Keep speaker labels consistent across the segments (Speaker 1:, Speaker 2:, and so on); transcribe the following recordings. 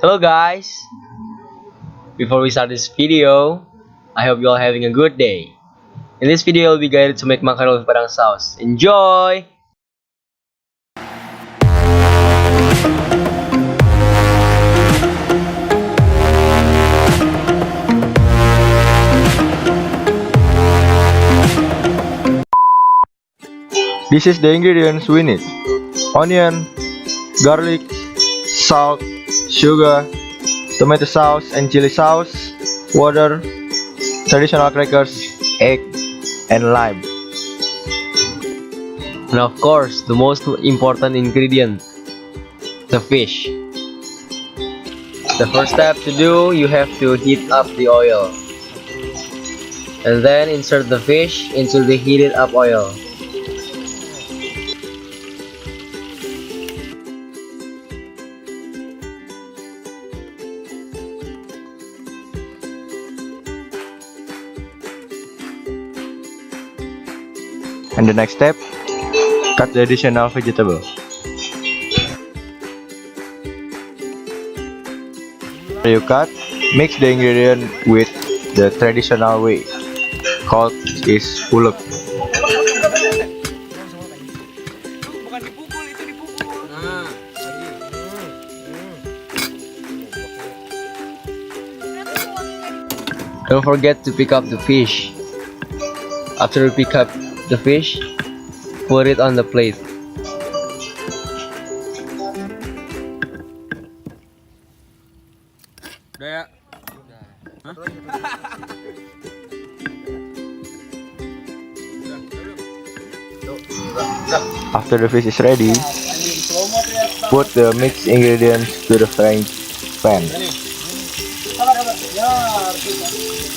Speaker 1: Hello guys! Before we start this video, I hope you all having a good day. In this video, you'll be guided to make mackerel with Padang sauce. Enjoy!
Speaker 2: This is the ingredients we need: onion, garlic, salt, sugar, tomato sauce and chili sauce, water, traditional crackers, egg, and lime.
Speaker 1: And of course, the most important ingredient, the fish. The first step to do, you have to heat up the oil. And then insert the fish into the heated up oil.
Speaker 2: And the next step, cut the additional vegetable. After you cut, mix the ingredient with the traditional way, called is ulek.
Speaker 1: Don't forget to pick up the fish. After you pick up the fish, put it on the plate.
Speaker 2: After the fish is ready, put the mixed ingredients to the frying pan.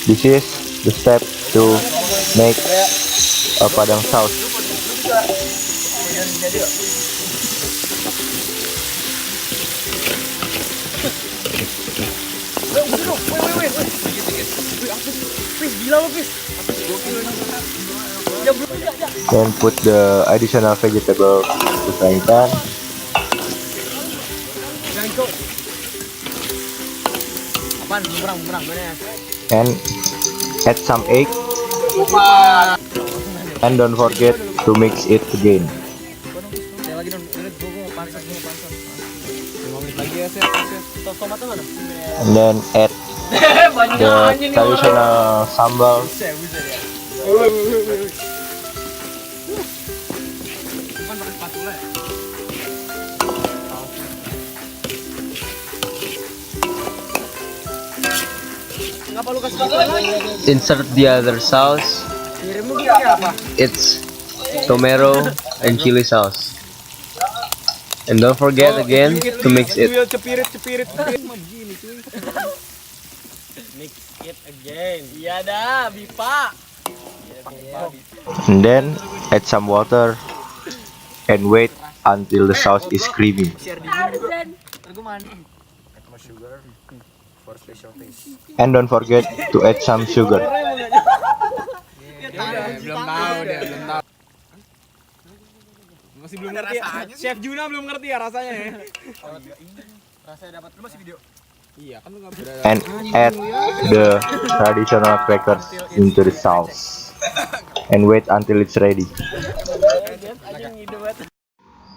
Speaker 2: This is the step to make a Padang sauce. Then put the additional vegetable to frying pan. And add some egg. And don't forget to mix it again. And then add the traditional sambal.
Speaker 1: Insert the other sauce. It's tomato and chili sauce. And don't forget again to mix it.
Speaker 3: Mix it again. Iya dah, Bipa.
Speaker 2: And then add some water and wait until the sauce is creamy. And don't forget to add some sugar.
Speaker 3: Belum tahu deh, belum tahu. Masih belum ngerti. Chef Juna belum ngerti ya rasanya ya. Rasanya dapat. Lu masih video? Iya, kan lu enggak bisa.
Speaker 2: And add the traditional crackers into the sauce. And wait until it's ready.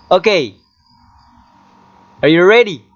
Speaker 1: Okay. Are you ready?